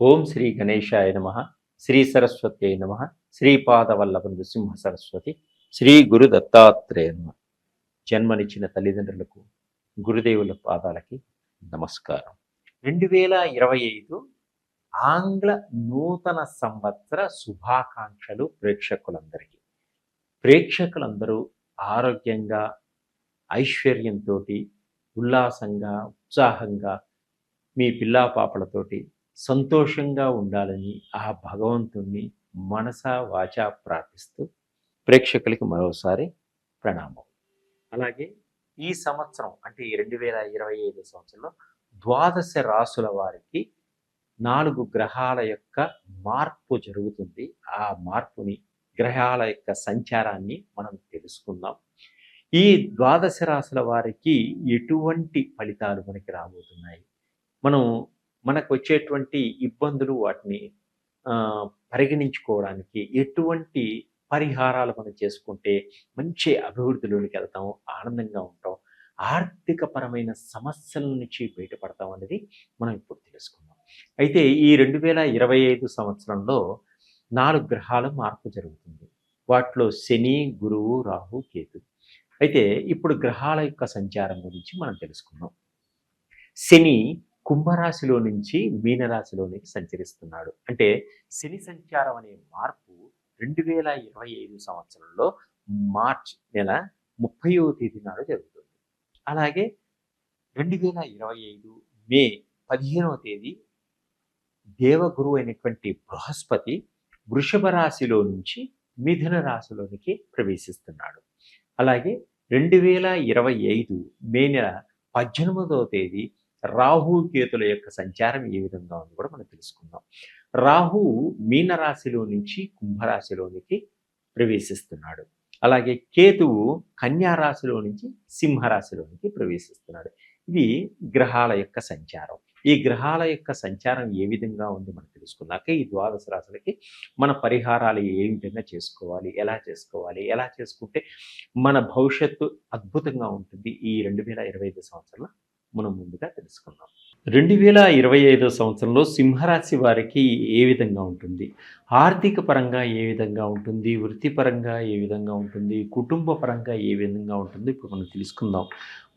ఓం శ్రీ గణేశాయ నమ. శ్రీ సరస్వత్యై నమ. శ్రీపాదవల్లభ నృసింహ సరస్వతి. శ్రీ గురు దత్తాత్రేయ నమ. జన్మనిచ్చిన తల్లిదండ్రులకు, గురుదేవుల పాదాలకి నమస్కారం. 2025 ఆంగ్ల నూతన సంవత్సర శుభాకాంక్షలు ప్రేక్షకులందరికీ. ప్రేక్షకులందరూ ఆరోగ్యంగా, ఐశ్వర్యంతో, ఉల్లాసంగా, ఉత్సాహంగా మీ పిల్లా పాపలతోటి సంతోషంగా ఉండాలని ఆ భగవంతుణ్ణి మనసా వాచా ప్రార్థిస్తూ ప్రేక్షకులకి మరోసారి ప్రణామం. అలాగే ఈ సంవత్సరం అంటే ఈ 2025 సంవత్సరంలో ద్వాదశ రాసుల వారికి 4 గ్రహాల యొక్క మార్పు జరుగుతుంది. ఆ మార్పుని, గ్రహాల యొక్క సంచారాన్ని మనం తెలుసుకుందాం. ఈ ద్వాదశ రాశుల వారికి ఎటువంటి ఫలితాలు మనకి రాబోతున్నాయి, మనకు వచ్చేటువంటి ఇబ్బందులు, వాటిని పరిగణించుకోవడానికి ఎటువంటి పరిహారాలు మనం చేసుకుంటే మంచి అభివృద్ధిలోనికి వెళ్తాం, ఆనందంగా ఉంటాం, ఆర్థికపరమైన సమస్యల నుంచి బయటపడతాం అనేది మనం ఇప్పుడు తెలుసుకుందాం. అయితే ఈ 2025 సంవత్సరంలో 4 గ్రహాల మార్పు జరుగుతుంది. వాటిలో శని, గురువు, రాహు, కేతు. అయితే ఇప్పుడు గ్రహాల యొక్క సంచారం గురించి మనం తెలుసుకుందాం. శని కుంభరాశిలో నుంచి మీనరాశిలోనికి సంచరిస్తున్నాడు. అంటే శని సంచారం అనే మార్పు 2025 సంవత్సరంలో మార్చ్ నెల 30వ తేదీ నాడు జరుగుతుంది. అలాగే 2025 మే 15వ తేదీ దేవగురువు అయినటువంటి బృహస్పతి వృషభ రాశిలో నుంచి మిథున రాశిలోనికి ప్రవేశిస్తున్నాడు. అలాగే 2025 మే నెల 18వ తేదీ రాహు కేతుల యొక్క సంచారం ఏ విధంగా ఉంది కూడా మనం తెలుసుకుందాం. రాహు మీనరాశిలో నుంచి కుంభరాశిలోనికి ప్రవేశిస్తున్నాడు. అలాగే కేతువు కన్యా రాశిలో నుంచి సింహరాశిలోనికి ప్రవేశిస్తున్నాడు. ఇది గ్రహాల యొక్క సంచారం. ఈ గ్రహాల యొక్క సంచారం ఏ విధంగా ఉంది మనం తెలుసుకున్నాక ఈ ద్వాదశ రాశులకి మన పరిహారాలు ఏ విధంగా చేసుకోవాలి, ఎలా చేసుకుంటే మన భవిష్యత్తు అద్భుతంగా ఉంటుంది, ఈ 2025 సంవత్సరంలో మనం ముందుగా తెలుసుకుందాం. 2025 సంవత్సరంలో సింహరాశి వారికి ఏ విధంగా ఉంటుంది, ఆర్థిక పరంగా ఏ విధంగా ఉంటుంది, వృత్తిపరంగా ఏ విధంగా ఉంటుంది, కుటుంబ పరంగా ఏ విధంగా ఉంటుందో ఇప్పుడు మనం తెలుసుకుందాం.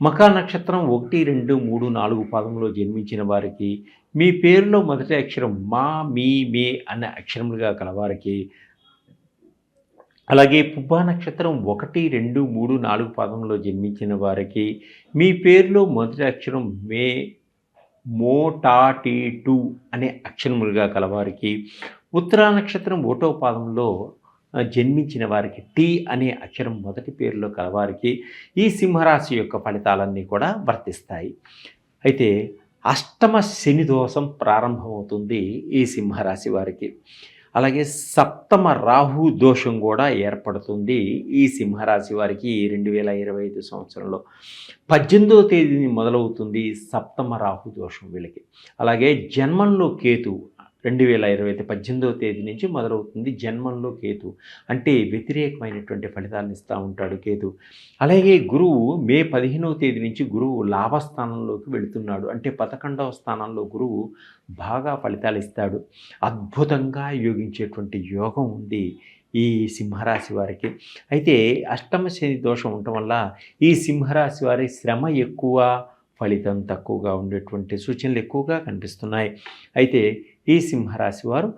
మఖా నక్షత్రం 1, 2, 3, 4 పాదంలో జన్మించిన వారికి, మీ పేరులో మొదటి అక్షరం మా, మీ, మే అనే అక్షరములుగా కలవారికి, అలాగే పుబ్బా నక్షత్రం 1, 2, 3, 4 పాదంలో జన్మించిన వారికి, మీ పేరులో మొదటి అక్షరం మే, మో, టా, టీ, టు అనే అక్షరములుగా కలవారికి, ఉత్తరా నక్షత్రం 1వ పాదంలో జన్మించిన వారికి, టీ అనే అక్షరం మొదటి పేరులో కలవారికి ఈ సింహరాశి యొక్క ఫలితాలన్నీ కూడా వర్తిస్తాయి. అయితే అష్టమ శని దోషం ప్రారంభమవుతుంది ఈ సింహరాశి వారికి. అలాగే సప్తమ రాహు దోషం కూడా ఏర్పడుతుంది ఈ సింహరాశి వారికి 2025 సంవత్సరంలో. 18వ తేదీని మొదలవుతుంది సప్తమ రాహు దోషం వీళ్ళకి. అలాగే జన్మంలో కేతు 2025 18వ తేదీ నుంచి మొదలవుతుంది. జన్మంలో కేతు అంటే వ్యతిరేకమైనటువంటి ఫలితాలను ఇస్తూ ఉంటాడు కేతు. అలాగే గురువు మే 15వ తేదీ నుంచి గురువు లాభస్థానంలోకి వెళుతున్నాడు. అంటే 11వ స్థానంలో గురువు బాగా ఫలితాలు ఇస్తాడు. అద్భుతంగా యోగించేటువంటి యోగం ఉంది ఈ సింహరాశి వారికి. అయితే అష్టమ శని దోషం ఉండటం వల్ల ఈ సింహరాశి వారి శ్రమ ఎక్కువ, ఫలితం తక్కువగా ఉండేటువంటి సూచనలు ఎక్కువగా కనిపిస్తున్నాయి. అయితే ఈ సింహరాశి వారు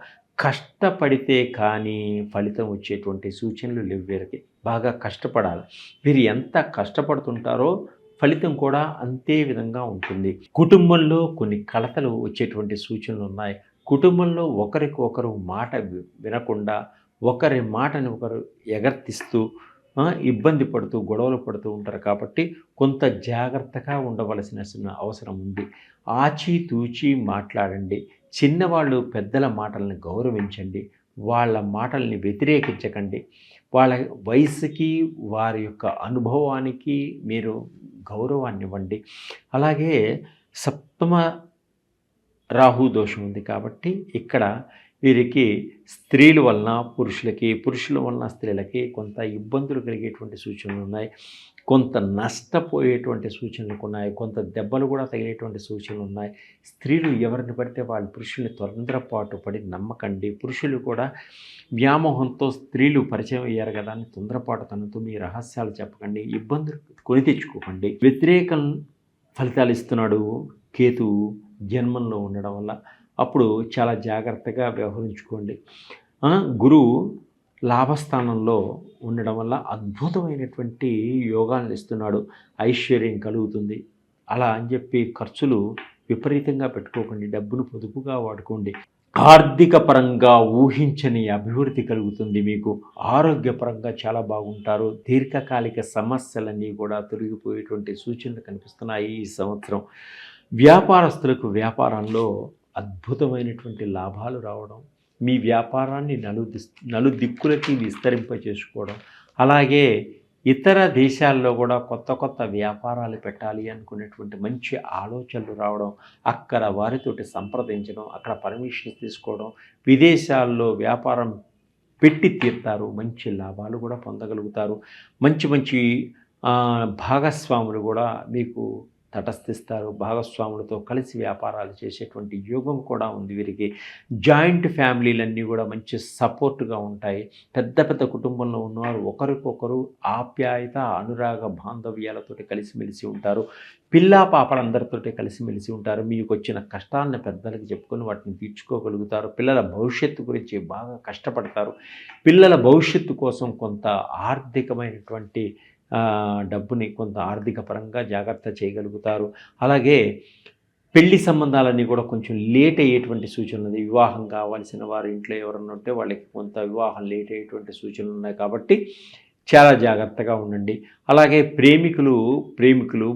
కష్టపడితే కానీ ఫలితం వచ్చేటువంటి సూచనలు లేవు. వీరికి బాగా కష్టపడాలి. వీరు ఎంత కష్టపడుతుంటారో ఫలితం కూడా అంతే విధంగా ఉంటుంది. కుటుంబంలో కొన్ని కలతలు వచ్చేటువంటి సూచనలు ఉన్నాయి. కుటుంబంలో ఒకరికొకరు మాట వినకుండా, ఒకరి మాటని ఒకరు ఎగర్తిస్తూ ఇబ్బంది పడుతూ, గొడవలు పడుతూ ఉంటారు. కాబట్టి కొంత జాగ్రత్తగా ఉండవలసిన అవసరం ఉంది. ఆచితూచి మాట్లాడండి. చిన్నవాళ్ళు పెద్దల మాటలను గౌరవించండి. వాళ్ళ మాటల్ని వ్యతిరేకించకండి. వాళ్ళ వయసుకి, వారి యొక్క అనుభవానికి మీరు గౌరవాన్ని ఇవ్వండి. అలాగే సప్తమ రాహు దోషం ఉంది కాబట్టి ఇక్కడ వీరికి స్త్రీల వలన పురుషులకి, పురుషుల వలన స్త్రీలకి కొంత ఇబ్బందులు కలిగేటువంటి సూచనలు ఉన్నాయి. కొంత నష్టపోయేటువంటి సూచనలు ఉన్నాయి. కొంత దెబ్బలు కూడా తగిలేటువంటి సూచనలు ఉన్నాయి. స్త్రీలు ఎవరిని పడితే వాళ్ళు పురుషుల్ని తొందరపాటు పడి నమ్మకండి. పురుషులు కూడా వ్యామోహంతో స్త్రీలు పరిచయం అయ్యారు కదా అని తొందరపాటుతనంతో మీ రహస్యాలు చెప్పకండి. ఇబ్బందులు కొని తెచ్చుకోకండి. వ్యతిరేకం ఫలితాలు ఇస్తున్నాడు కేతువు జన్మంలో ఉండడం వల్ల. అప్పుడు చాలా జాగ్రత్తగా వ్యవహరించుకోండి. గురువు లాభస్థానంలో ఉండడం వల్ల అద్భుతమైనటువంటి యోగాలను ఇస్తున్నాడు. ఐశ్వర్యం కలుగుతుంది. అలా అని చెప్పి ఖర్చులు విపరీతంగా పెట్టుకోకండి. డబ్బును పొదుపుగా వాడుకోండి. ఆర్థిక పరంగా ఊహించని అభివృద్ధి కలుగుతుంది. మీకు ఆరోగ్యపరంగా చాలా బాగుంటారు. దీర్ఘకాలిక సమస్యలన్నీ కూడా తొలగిపోయేటువంటి సూచనలు కనిపిస్తున్నాయి ఈ సంవత్సరం. వ్యాపారస్తులకు వ్యాపారంలో అద్భుతమైనటువంటి లాభాలు రావడం, మీ వ్యాపారాన్ని నలుదిక్కులకి విస్తరింపచేసుకోవడం, అలాగే ఇతర దేశాల్లో కూడా కొత్త కొత్త వ్యాపారాలు పెట్టాలి అనుకునేటువంటి మంచి ఆలోచనలు రావడం, అక్కడ వారితోటి సంప్రదించడం, అక్కడ పర్మిషన్ తీసుకోవడం, విదేశాల్లో వ్యాపారం పెట్టి తీరుతారు. మంచి లాభాలు కూడా పొందగలుగుతారు. మంచి మంచి భాగస్వాములు కూడా మీకు తటస్థిస్తారు. భాగస్వాములతో కలిసి వ్యాపారాలు చేసేటువంటి యోగం కూడా ఉంది వీరికి. జాయింట్ ఫ్యామిలీలన్నీ కూడా మంచి సపోర్ట్గా ఉంటాయి. పెద్ద పెద్ద కుటుంబంలో ఉన్నవారు ఒకరికొకరు ఆప్యాయత అనురాగ బాంధవ్యాలతోటి కలిసిమెలిసి ఉంటారు. పిల్లా పాపలందరితోటి కలిసిమెలిసి ఉంటారు. మీకు వచ్చిన కష్టాలను పెద్దలకి చెప్పుకొని వాటిని తీర్చుకోగలుగుతారు. పిల్లల భవిష్యత్తు గురించి బాగా కష్టపడతారు. పిల్లల భవిష్యత్తు కోసం కొంత ఆర్థికమైనటువంటి డబ్బుని కొంత ఆర్థిక పరంగా జాగ్రత్త చేయగలుగుతారు. అలాగే పెళ్లి సంబంధాలన్నీ కూడా కొంచెం లేట్ అయ్యేటువంటి సూచనలు ఉంది. వివాహం కావాల్సిన వారి ఇంట్లో ఎవరన్నా ఉంటే వాళ్ళకి కొంత వివాహం లేట్ అయ్యేటువంటి సూచనలు ఉన్నాయి. కాబట్టి చాలా జాగ్రత్తగా ఉండండి. అలాగే ప్రేమికులు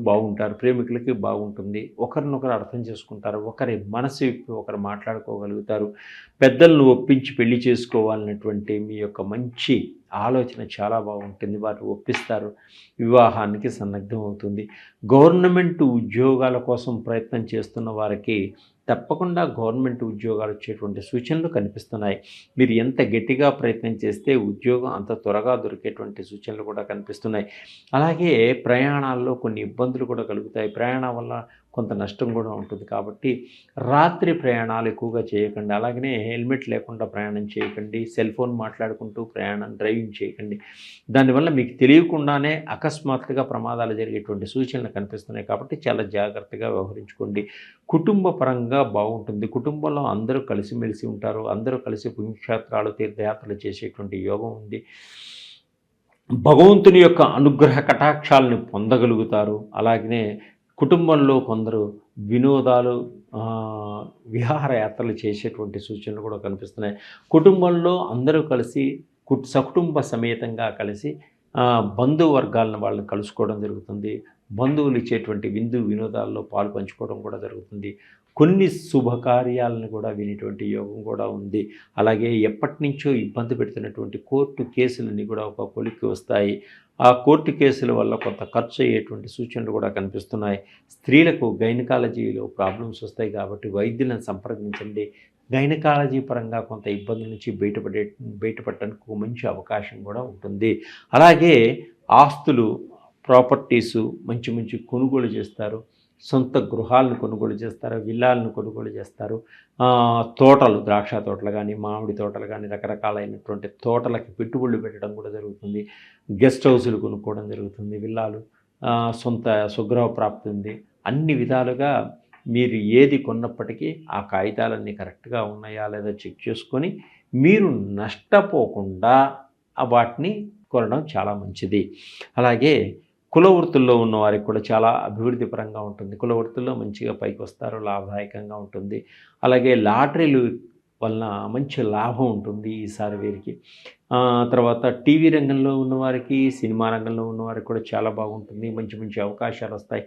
బాగుంటారు. ప్రేమికులకి బాగుంటుంది. ఒకరినొకరు అర్థం చేసుకుంటారు. ఒకరి మనసు విప్పి ఒకరు మాట్లాడుకోగలుగుతారు. పెద్దలను ఒప్పించి పెళ్లి చేసుకోవాలన్నటువంటి మీ యొక్క మంచి ఆలోచన చాలా బాగుంటుంది. వారు ఒప్పిస్తారు. వివాహానికి సన్నద్ధం అవుతుంది. గవర్నమెంట్ ఉద్యోగాల కోసం ప్రయత్నం చేస్తున్న వారికి తప్పకుండా గవర్నమెంట్ ఉద్యోగాలు వచ్చేటువంటి సూచనలు కనిపిస్తున్నాయి. మీరు ఎంత గట్టిగా ప్రయత్నం చేస్తే ఉద్యోగం అంత త్వరగా దొరికేటువంటి సూచనలు కూడా కనిపిస్తున్నాయి. అలాగే ప్రయాణాల్లో కొన్ని ఇబ్బందులు కూడా కలుగుతాయి. ప్రయాణం వల్ల కొంత నష్టం కూడా ఉంటుంది. కాబట్టి రాత్రి ప్రయాణాలు ఎక్కువగా చేయకండి. అలాగనే హెల్మెట్ లేకుండా ప్రయాణం చేయకండి. సెల్ ఫోన్ మాట్లాడుకుంటూ డ్రైవింగ్ చేయకండి. దానివల్ల మీకు తెలియకుండానే అకస్మాత్తుగా ప్రమాదాలు జరిగేటువంటి సూచనలు కనిపిస్తున్నాయి. కాబట్టి చాలా జాగ్రత్తగా వ్యవహరించుకోండి. కుటుంబ పరంగా బాగుంటుంది. కుటుంబంలో అందరూ కలిసిమెలిసి ఉంటారు. అందరూ కలిసి పుణ్యక్షేత్రాలు తీర్థయాత్రలు చేసేటువంటి యోగం ఉంది. భగవంతుని యొక్క అనుగ్రహ కటాక్షాలను పొందగలుగుతారు. అలాగనే కుటుంబంలో కొందరు వినోదాలు విహారయాత్రలు చేసేటువంటి సూచనలు కూడా కనిపిస్తున్నాయి. కుటుంబంలో అందరూ కలిసి సకుటుంబ సమేతంగా కలిసి బంధువర్గాలను వాళ్ళని కలుసుకోవడం జరుగుతుంది. బంధువులు ఇచ్చేటువంటి వినోదాల్లో పాలు పంచుకోవడం కూడా జరుగుతుంది. కొన్ని శుభకార్యాలను కూడా వినేటువంటి యోగం కూడా ఉంది. అలాగే ఎప్పటి నుంచో ఇబ్బంది పెడుతున్నటువంటి కోర్టు కేసులన్నీ కూడా ఒక కొలిక్కి వస్తాయి. ఆ కోర్టు కేసుల వల్ల కొంత ఖర్చు అయ్యేటువంటి సూచనలు కూడా కనిపిస్తున్నాయి. స్త్రీలకు గైనకాలజీలో ప్రాబ్లమ్స్ వస్తాయి కాబట్టి వైద్యులను సంప్రదించండి. గైనకాలజీ పరంగా కొంత ఇబ్బందుల నుంచి బయటపడటానికి మంచి అవకాశం కూడా ఉంటుంది. అలాగే ఆస్తులు, ప్రాపర్టీసు మంచి మంచి కొనుగోలు చేస్తారు. సొంత గృహాలను కొనుగోలు చేస్తారు. విల్లాలను కొనుగోలు చేస్తారు. తోటలు, ద్రాక్ష తోటలు కానీ, మామిడి తోటలు కానీ, రకరకాలైనటువంటి తోటలకి పెట్టుబడులు పెట్టడం కూడా జరుగుతుంది. గెస్ట్ హౌసులు కొనుక్కోవడం జరుగుతుంది. విల్లాలు, సొంత స్వగృహ ప్రాప్తి ఉంది. అన్ని విధాలుగా మీరు ఏది కొన్నప్పటికీ ఆ కాగితాలన్నీ కరెక్ట్గా ఉన్నాయా లేదా చెక్ చేసుకొని మీరు నష్టపోకుండా వాటిని కొనడం చాలా మంచిది. అలాగే కుల వృత్తుల్లో ఉన్న వారికి కూడా చాలా అభివృద్ధి పరంగా ఉంటుంది. కుల వృత్తుల్లో మంచిగా పైకి వస్తారు. లాభదాయకంగా ఉంటుంది. అలాగే లాటరీలు వలన మంచి లాభం ఉంటుంది ఈసారి వీరికి. తర్వాత టీవీ రంగంలో ఉన్నవారికి, సినిమా రంగంలో ఉన్నవారికి కూడా చాలా బాగుంటుంది. మంచి మంచి అవకాశాలు వస్తాయి.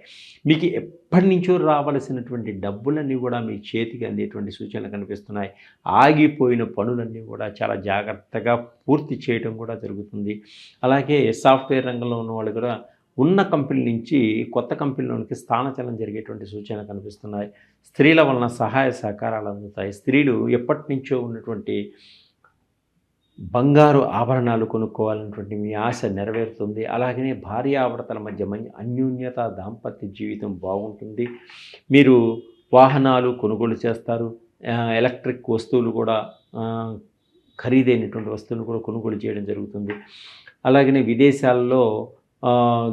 మీకు ఎప్పటి నుంచో రావాల్సినటువంటి డబ్బులన్నీ కూడా మీ చేతికి అందేటువంటి సూచనలు కనిపిస్తున్నాయి. ఆగిపోయిన పనులన్నీ కూడా చాలా జాగ్రత్తగా పూర్తి చేయడం కూడా జరుగుతుంది. అలాగే సాఫ్ట్వేర్ రంగంలో ఉన్న వాళ్ళు కూడా ఉన్న కంపెనీ నుంచి కొత్త కంపెనీలోనికి స్థానచలనం జరిగేటువంటి సూచనలు కనిపిస్తున్నాయి. స్త్రీల వలన సహాయ సహకారాలు అందుతాయి. స్త్రీలు ఎప్పటి నుంచో ఉన్నటువంటి బంగారు ఆభరణాలు కొనుక్కోవాలన్నటువంటి మీ ఆశ నెరవేరుతుంది. అలాగనే భార్యాభర్తల మధ్య అన్యోన్యత, దాంపత్య జీవితం బాగుంటుంది. మీరు వాహనాలు కొనుగోలు చేస్తారు. ఎలక్ట్రిక్ వస్తువులు కూడా ఆహ్, ఖరీదైనటువంటి వస్తువులను కూడా కొనుగోలు చేయడం జరుగుతుంది. అలాగనే విదేశాల్లో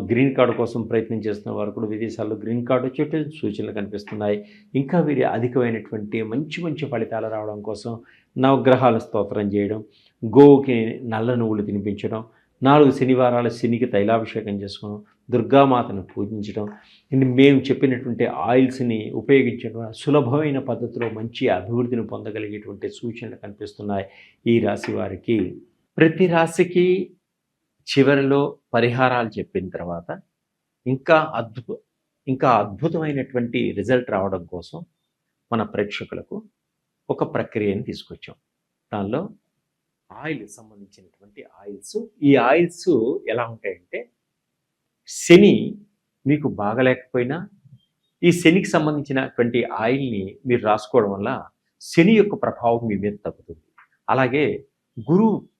గ్రీన్ కార్డ్ కోసం ప్రయత్నం చేస్తున్న వారు కూడా విదేశాల్లో గ్రీన్ కార్డ్ వచ్చేటువంటి సూచనలు కనిపిస్తున్నాయి. ఇంకా వీరి అధికమైనటువంటి మంచి మంచి ఫలితాలు రావడం కోసం నవగ్రహాల స్తోత్రం చేయడం, గోవుకి నల్ల నువ్వులు తినిపించడం, 4 శనివారాలు శనికి తైలాభిషేకం చేసుకోవడం, దుర్గామాతను పూజించడం, మేము చెప్పినటువంటి ఆయిల్స్‌ని ఉపయోగించడం సులభమైన పద్ధతిలో మంచి అభివృద్ధిని పొందగలిగేటువంటి సూచనలు కనిపిస్తున్నాయి ఈ రాశి వారికి. ప్రతి రాశికి చివరిలో పరిహారాలు చెప్పిన తర్వాత ఇంకా ఇంకా అద్భుతమైనటువంటి రిజల్ట్ రావడం కోసం మన ప్రేక్షకులకు ఒక ప్రక్రియను తీసుకొచ్చాం. దానిలో సంబంధించినటువంటి ఆయిల్స్. ఈ ఆయిల్స్ ఎలా ఉంటాయంటే, శని మీకు బాగలేకపోయినా ఈ శనికి సంబంధించినటువంటి ఆయిల్‌ని మీరు రాసుకోవడం వల్ల శని యొక్క ప్రభావం మీ మీద తగ్గుతుంది. అలాగే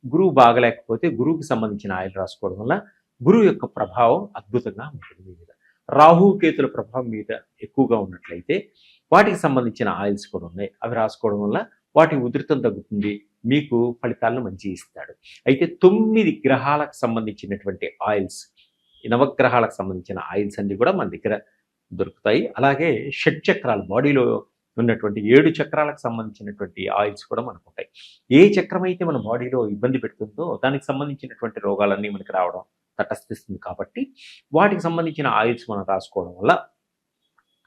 గురువు బాగలేకపోతే గురువుకి సంబంధించిన ఆయిల్ రాసుకోవడం వల్ల గురువు యొక్క ప్రభావం అద్భుతంగా ఉంటుంది మీ మీద. రాహు కేతుల ప్రభావం మీద ఎక్కువగా ఉన్నట్లయితే వాటికి సంబంధించిన ఆయిల్స్ కూడా ఉన్నాయి. అవి రాసుకోవడం వల్ల వాటి ఉధృతం తగ్గుతుంది. మీకు ఫలితాలను మంచి ఇస్తాడు. అయితే 9 గ్రహాలకు సంబంధించినటువంటి ఆయిల్స్, నవగ్రహాలకు సంబంధించిన ఆయిల్స్ అన్నీ కూడా మన దగ్గర దొరుకుతాయి. అలాగే షట్చక్రాలు, బాడీలో ఉన్నటువంటి 7 చక్రాలకు సంబంధించినటువంటి ఆయిల్స్ కూడా మనకు ఉంటాయి. ఏ చక్రం అయితే మన బాడీలో ఇబ్బంది పెడుతుందో దానికి సంబంధించినటువంటి రోగాలన్నీ మనకి రావడం తటస్థిస్తుంది. కాబట్టి వాటికి సంబంధించిన ఆయిల్స్ మనం రాసుకోవడం వల్ల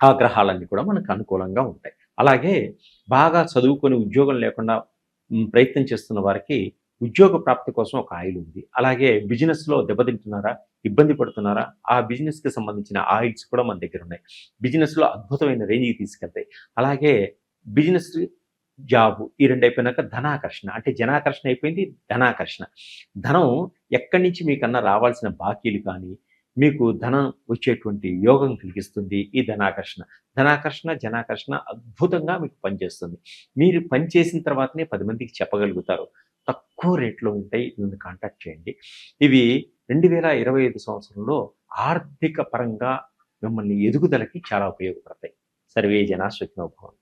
ఆ గ్రహాలన్నీ కూడా మనకు అనుకూలంగా ఉంటాయి. అలాగే బాగా చదువుకొని ఉద్యోగం లేకుండా ప్రయత్నం చేస్తున్న వారికి ఉద్యోగ ప్రాప్తి కోసం ఒక ఆయిల్ ఉంది. అలాగే బిజినెస్‌లో దెబ్బతింటున్నారా, ఇబ్బంది పడుతున్నారా, ఆ బిజినెస్‌కి సంబంధించిన ఆయిల్స్ కూడా మన దగ్గర ఉన్నాయి. బిజినెస్‌లో అద్భుతమైన రేంజ్‌కి తీసుకెళ్తాయి. అలాగే బిజినెస్, జాబు ఈ 2 అయిపోయినాక ధనాకర్షణ, అంటే జనాకర్షణ అయిపోయింది, ధనాకర్షణ. ధనం ఎక్కడి నుంచి మీకన్నా రావాల్సిన బాకీలు కానీ, మీకు ధనం వచ్చేటువంటి యోగం కలిగిస్తుంది ఈ ధనాకర్షణ. ధనాకర్షణ, జనాకర్షణ అద్భుతంగా మీకు పనిచేస్తుంది. మీరు పని చేసిన తర్వాతనే 10 మందికి చెప్పగలుగుతారు. తక్కువ రేట్‌లో ఉంటాయి. నన్ను కాంటాక్ట్ చేయండి. ఇవి 2025 సంవత్సరంలో ఆర్థిక పరంగా మిమ్మల్ని ఎదుగుదలకి చాలా ఉపయోగపడతాయి. సర్వే జనా సుఖినో భవంతు.